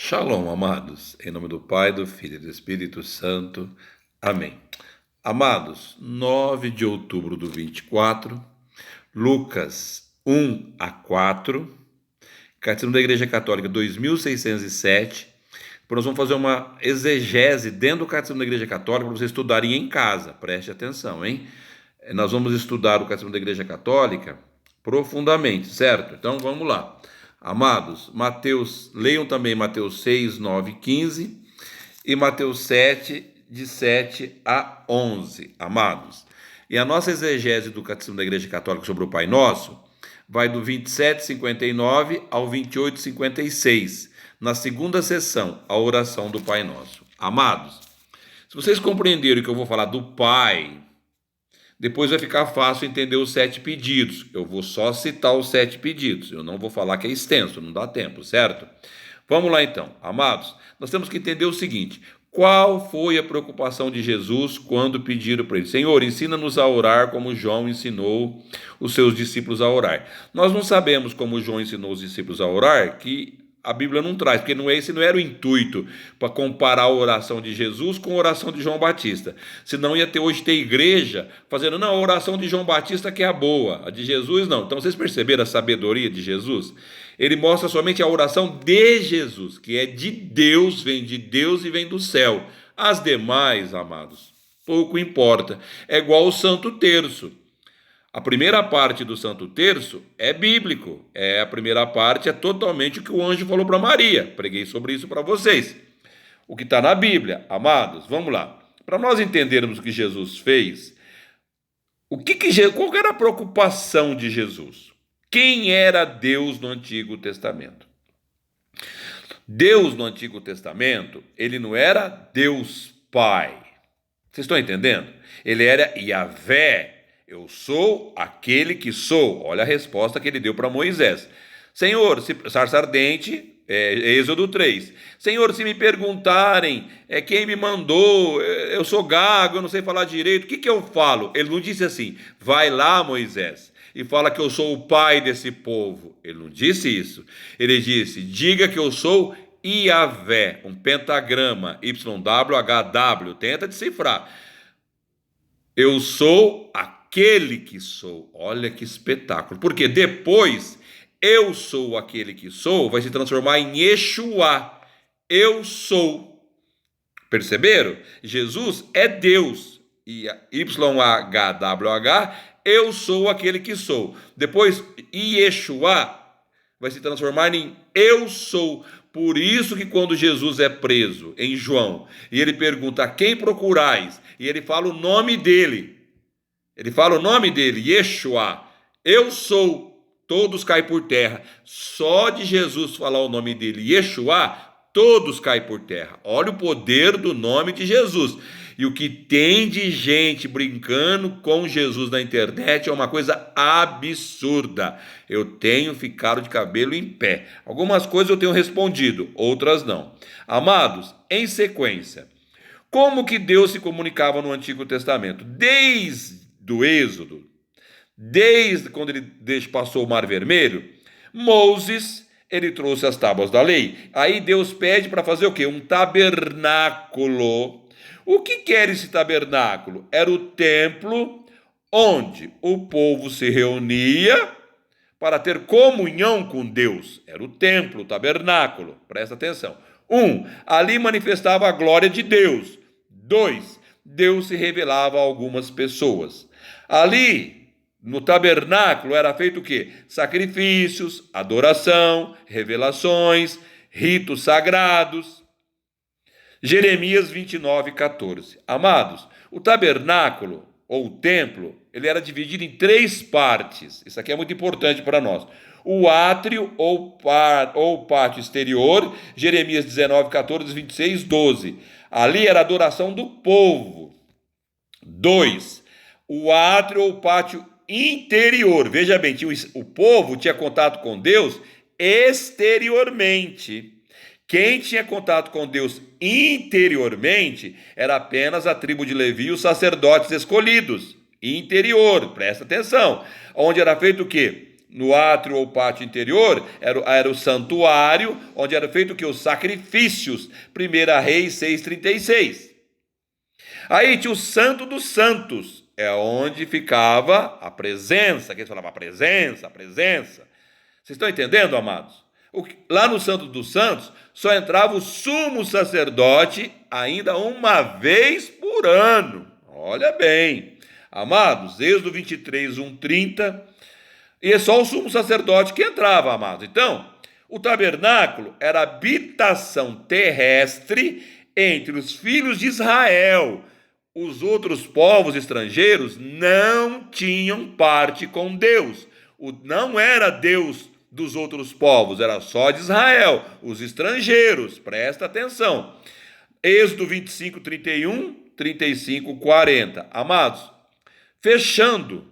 Shalom, amados, em nome do Pai, do Filho e do Espírito Santo. Amém. Amados, 9 de outubro do 24, Lucas 1 a 4, Catecismo da Igreja Católica 2607. Nós vamos fazer uma exegese dentro do Catecismo da Igreja Católica para vocês estudarem em casa, preste atenção, hein? Nós vamos estudar o Catecismo da Igreja Católica profundamente, certo? Então vamos lá. Amados, leiam também Mateus 6, 9 e 15 e Mateus 7, de 7 a 11, amados. E a nossa exegese do Catecismo da Igreja Católica sobre o Pai Nosso vai do 27,59 ao 28,56, na segunda sessão, a oração do Pai Nosso. Amados, se vocês compreenderem que eu vou falar do Pai, depois vai ficar fácil entender os 7 pedidos. Eu vou só citar os 7 pedidos. Eu não vou falar que é extenso, não dá tempo, certo? Vamos lá então, amados. Nós temos que entender o seguinte: qual foi a preocupação de Jesus quando pediram para ele: Senhor, ensina-nos a orar como João ensinou os seus discípulos a orar. Nós não sabemos como João ensinou os discípulos a orar, que a Bíblia não traz, porque esse não era o intuito para comparar a oração de Jesus com a oração de João Batista. Senão ia hoje ter igreja fazendo, não, a oração de João Batista que é a boa, a de Jesus não. Então vocês perceberam a sabedoria de Jesus? Ele mostra somente a oração de Jesus, que é de Deus, vem de Deus e vem do céu. As demais, amados, pouco importa. É igual o Santo Terço. A primeira parte do Santo Terço é bíblico. A primeira parte é totalmente o que o anjo falou para Maria. Preguei sobre isso para vocês. O que está na Bíblia, amados, vamos lá. Para nós entendermos o que Jesus fez, qual era a preocupação de Jesus? Quem era Deus no Antigo Testamento? Deus no Antigo Testamento, ele não era Deus Pai. Vocês estão entendendo? Ele era Yahvé. Eu sou aquele que sou. Olha a resposta que ele deu para Moisés. Senhor, sarça ardente, Êxodo 3. Senhor, se me perguntarem quem me mandou, eu sou gago, eu não sei falar direito, o que eu falo? Ele não disse assim, vai lá, Moisés, e fala que eu sou o pai desse povo. Ele não disse isso. Ele disse, diga que eu sou Yahvé, um pentagrama, YWHW, tenta decifrar. Eu sou aquele que sou. Olha que espetáculo. Porque depois, eu sou aquele que sou, vai se transformar em Yeshua. Eu sou. Perceberam? Jesus é Deus. E YHWH, eu sou aquele que sou. Depois, Yeshua vai se transformar em eu sou. Por isso que quando Jesus é preso em João, e ele pergunta a quem procurais, e ele fala o nome dele. Ele fala o nome dele, Yeshua, eu sou, todos caem por terra. Só de Jesus falar o nome dele, Yeshua, todos caem por terra. Olha o poder do nome de Jesus. E o que tem de gente brincando com Jesus na internet é uma coisa absurda. Eu tenho ficado de cabelo em pé. Algumas coisas eu tenho respondido, outras não. Amados, em sequência, como que Deus se comunicava no Antigo Testamento? Desde o Êxodo, desde quando ele passou o Mar Vermelho, Moses, ele trouxe as tábuas da lei. Aí Deus pede para fazer o quê? Um tabernáculo. O que era esse tabernáculo? Era o templo onde o povo se reunia para ter comunhão com Deus. Era o templo, o tabernáculo. Presta atenção. 1. Ali manifestava a glória de Deus. 2. Deus se revelava a algumas pessoas. Ali, no tabernáculo, era feito o quê? Sacrifícios, adoração, revelações, ritos sagrados. Jeremias 29, 14. Amados, o tabernáculo, ou o templo, ele era dividido em 3 partes. Isso aqui é muito importante para nós. O átrio ou pátio exterior, Jeremias 19, 14, 26, 12. Ali era a adoração do povo. 2. O átrio ou pátio interior. Veja bem, o povo tinha contato com Deus exteriormente. Quem tinha contato com Deus interiormente era apenas a tribo de Levi e os sacerdotes escolhidos. Interior, presta atenção. Onde era feito o quê? no átrio ou pátio interior, era o santuário, onde era feito o que? Os sacrifícios. 1 Reis 6,36. Aí tinha o Santo dos Santos, é onde ficava a presença, que eles falavam a presença, a presença. Vocês estão entendendo, amados? Lá no Santo dos Santos, só entrava o sumo sacerdote ainda uma vez por ano. Olha bem, amados, Êxodo 23, 1:30, e é só o sumo sacerdote que entrava, amados. Então, o tabernáculo era a habitação terrestre entre os filhos de Israel. Os outros povos estrangeiros não tinham parte com Deus. Não era Deus dos outros povos, era só de Israel, os estrangeiros. Presta atenção. Êxodo 25, 31, 35, 40. Amados, fechando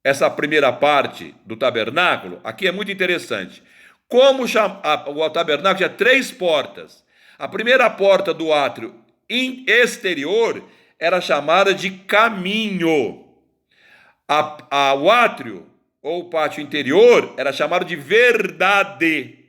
essa primeira parte do tabernáculo, aqui é muito interessante. Como o tabernáculo tinha 3 portas. A primeira porta do átrio exterior era chamada de caminho. O átrio, ou o pátio interior, era chamado de verdade.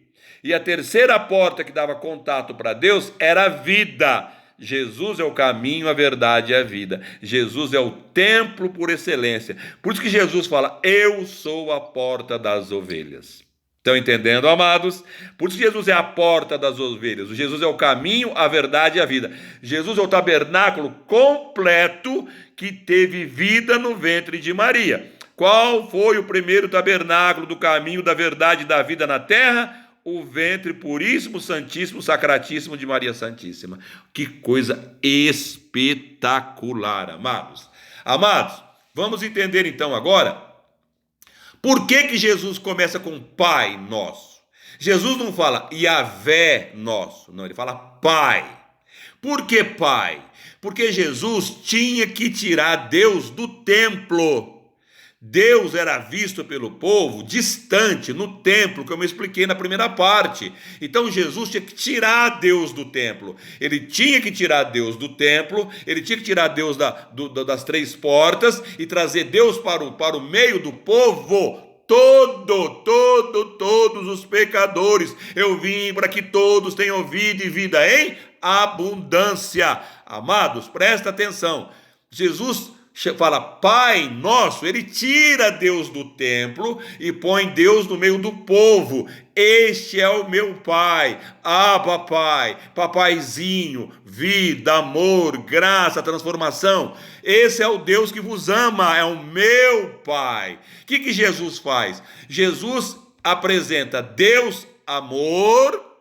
E a terceira porta que dava contato para Deus era a vida. Jesus é o caminho, a verdade e a vida. Jesus é o templo por excelência. Por isso que Jesus fala, eu sou a porta das ovelhas. Estão entendendo, amados? Por isso que Jesus é a porta das ovelhas. Jesus é o caminho, a verdade e a vida. Jesus é o tabernáculo completo que teve vida no ventre de Maria. Qual foi o primeiro tabernáculo do caminho, da verdade e da vida na terra? O ventre puríssimo, santíssimo, sacratíssimo de Maria Santíssima. Que coisa espetacular, amados. Amados, vamos entender então agora por que Jesus começa com Pai Nosso. Jesus não fala Yahvé Nosso, não, ele fala Pai. Por que Pai? Porque Jesus tinha que tirar Deus do templo. Deus era visto pelo povo distante, no templo, como eu expliquei na primeira parte. Então Jesus tinha que tirar Deus do templo. Ele tinha que tirar Deus do templo, ele tinha que tirar Deus das 3 portas e trazer Deus para o meio do povo. Todos os pecadores. Eu vim para que todos tenham vida e vida em abundância. Amados, presta atenção. Jesus fala Pai Nosso, ele tira Deus do templo e põe Deus no meio do povo. Este é o meu Pai, papai, papaizinho, vida, amor, graça, transformação. Esse é o Deus que vos ama, é o meu Pai. O que Jesus faz? Jesus apresenta Deus, amor,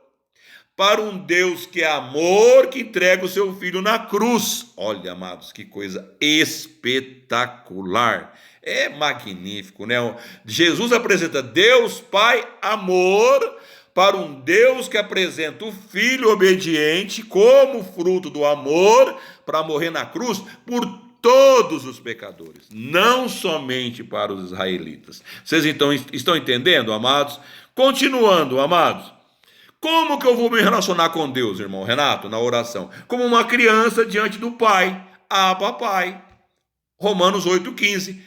para um Deus que é amor, que entrega o seu Filho na cruz. Olha, amados, que coisa espetacular. É magnífico, né? Jesus apresenta Deus, Pai, amor, para um Deus que apresenta o Filho obediente como fruto do amor, para morrer na cruz por todos os pecadores, não somente para os israelitas. Vocês então estão entendendo, amados? Continuando, amados. Como que eu vou me relacionar com Deus, irmão Renato, na oração? Como uma criança diante do Pai. Papai. Romanos 8,15.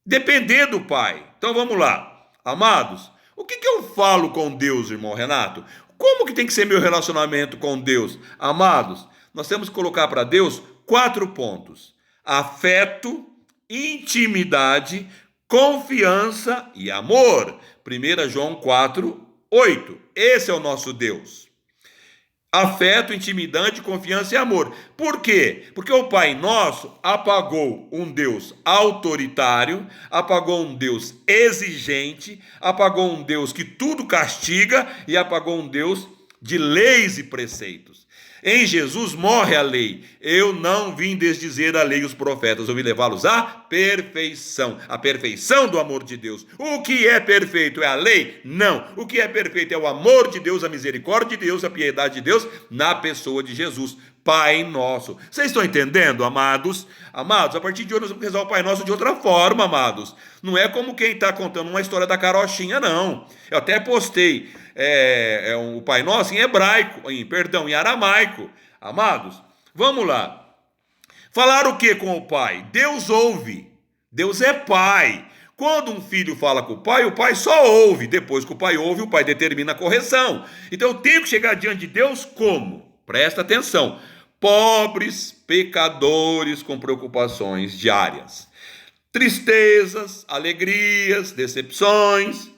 Depender do Pai. Então vamos lá. Amados, o que eu falo com Deus, irmão Renato? Como que tem que ser meu relacionamento com Deus? Amados, nós temos que colocar para Deus 4 pontos. Afeto, intimidade, confiança e amor. 1 João 4, 8. Esse é o nosso Deus. Afeto, intimidade, confiança e amor. Por quê? Porque o Pai Nosso apagou um Deus autoritário, apagou um Deus exigente, apagou um Deus que tudo castiga e apagou um Deus de leis e preceitos. Em Jesus morre a lei. Eu não vim desdizer a lei e os profetas, eu vim levá-los à perfeição. A perfeição do amor de Deus. O que é perfeito é a lei? Não. O que é perfeito é o amor de Deus, a misericórdia de Deus, a piedade de Deus na pessoa de Jesus. Pai Nosso. Vocês estão entendendo, amados? Amados, a partir de hoje nós vamos rezar o Pai Nosso de outra forma, amados. Não é como quem está contando uma história da carochinha, não. Eu até postei o Pai Nosso em hebraico, em aramaico. Amados, vamos lá. Falar o que com o Pai? Deus ouve. Deus é Pai. Quando um filho fala com o pai só ouve. Depois que o pai ouve, o pai determina a correção. Então eu tenho que chegar diante de Deus como? Presta atenção. Pobres, pecadores com preocupações diárias. Tristezas, alegrias, decepções,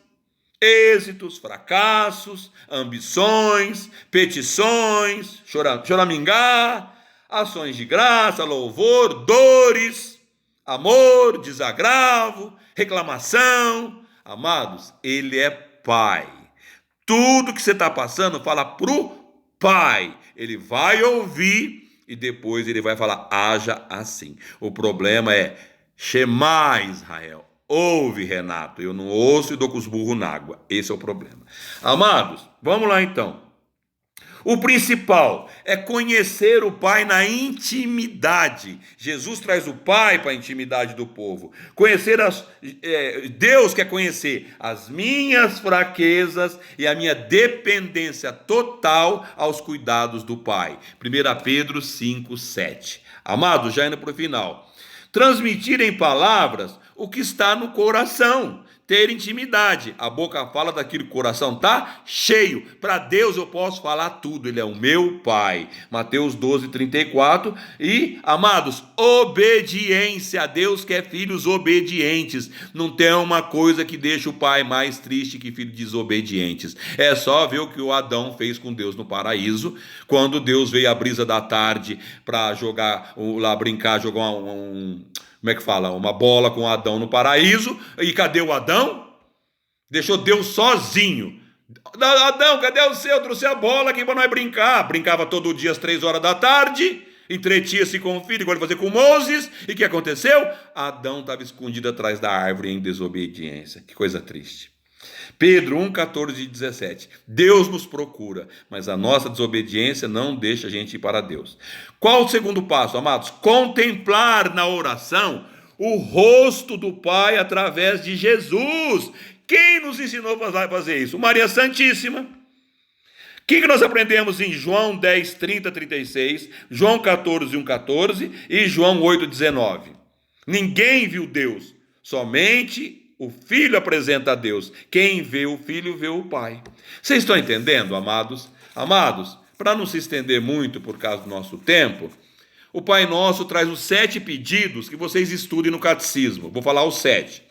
êxitos, fracassos, ambições, petições, choramingar, ações de graça, louvor, dores, amor, desagravo, reclamação. Amados, ele é pai. Tudo que você está passando, fala pro pai. Ele vai ouvir e depois ele vai falar, haja assim. O problema é, Shema Israel. Ouve, Renato, eu não ouço e dou com os burros na água. Esse é o problema. Amados, vamos lá então. O principal é conhecer o Pai na intimidade. Jesus traz o Pai para a intimidade do povo. Deus quer conhecer as minhas fraquezas e a minha dependência total aos cuidados do Pai. 1 Pedro 5:7. Amados, já indo para o final. Transmitir em palavras o que está no coração. Ter intimidade. A boca fala daquilo que o coração está cheio. Para Deus eu posso falar tudo. Ele é o meu Pai. Mateus 12:34. E, amados, obediência. Deus quer filhos obedientes. Não tem uma coisa que deixa o pai mais triste que filhos desobedientes. É só ver o que o Adão fez com Deus no paraíso. Quando Deus veio à brisa da tarde para jogar, lá brincar, jogar como é que fala? Uma bola com Adão no paraíso. E cadê o Adão? Deixou Deus sozinho. Adão, cadê o seu? Eu trouxe a bola aqui para nós brincar. Brincava todo dia às 3 horas da tarde. Entretia-se com o filho, igual ele fazia com Moses. E o que aconteceu? Adão estava escondido atrás da árvore em desobediência. Que coisa triste. Pedro 1:14-17. Deus nos procura, mas a nossa desobediência não deixa a gente ir para Deus. Qual o segundo passo, amados? Contemplar na oração o rosto do Pai através de Jesus. Quem nos ensinou a fazer isso? Maria Santíssima. O que nós aprendemos em João 10:30-36, João 14:1-14 e João 8:19? Ninguém viu Deus, somente o Filho apresenta a Deus. Quem vê o Filho, vê o Pai. Vocês estão entendendo, amados? Amados, para não se estender muito por causa do nosso tempo, o Pai Nosso traz os 7 pedidos que vocês estudem no catecismo. Vou falar os 7.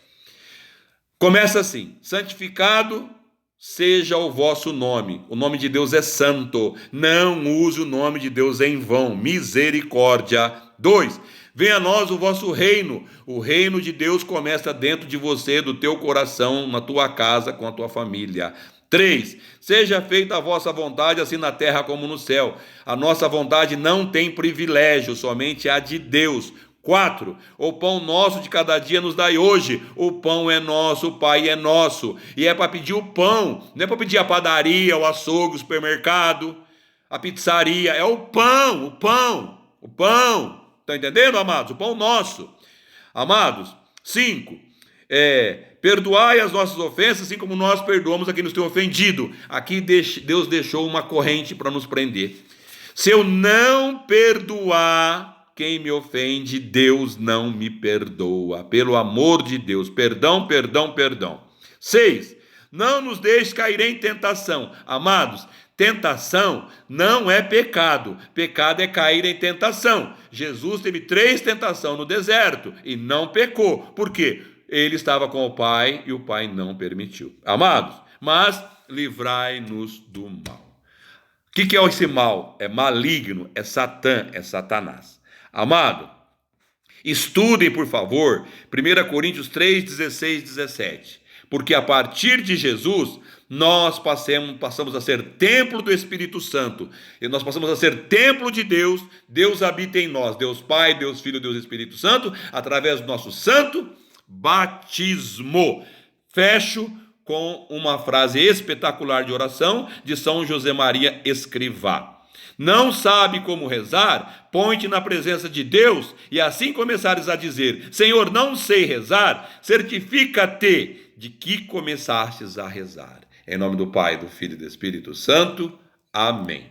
Começa assim: santificado seja o vosso nome. O nome de Deus é santo. Não use o nome de Deus em vão. Misericórdia. 2. Venha a nós o vosso reino. O reino de Deus começa dentro de você, do teu coração, na tua casa, com a tua família. 3. Seja feita a vossa vontade, assim na terra como no céu. A nossa vontade não tem privilégio, somente a de Deus. 4. O pão nosso de cada dia nos dai hoje. O pão é nosso, o Pai é nosso. E é para pedir o pão, não é para pedir a padaria, o açougue, o supermercado, a pizzaria. É o pão, o pão, o pão. Estão entendendo, amados? O pão nosso. Amados, 5. Perdoai as nossas ofensas, assim como nós perdoamos a quem nos tem ofendido. Aqui Deus deixou uma corrente para nos prender. Se eu não perdoar quem me ofende, Deus não me perdoa. Pelo amor de Deus, perdão, perdão, perdão. 6. Não nos deixe cair em tentação. Amados, tentação não é pecado. Pecado é cair em tentação. Jesus teve 3 tentações no deserto e não pecou. Por quê? Ele estava com o Pai e o Pai não permitiu. Amados, mas livrai-nos do mal. O que é esse mal? É maligno, é Satã, é Satanás. Amado, estudem, por favor, 1 Coríntios 3:16-17. Porque a partir de Jesus, nós passamos a ser templo do Espírito Santo. E nós passamos a ser templo de Deus. Deus habita em nós. Deus Pai, Deus Filho, Deus Espírito Santo, através do nosso santo batismo. Fecho com uma frase espetacular de oração de São José Maria Escrivá. Não sabe como rezar? Põe-te na presença de Deus e assim começares a dizer: Senhor, não sei rezar, certifica-te de que começastes a rezar. Em nome do Pai, do Filho e do Espírito Santo. Amém.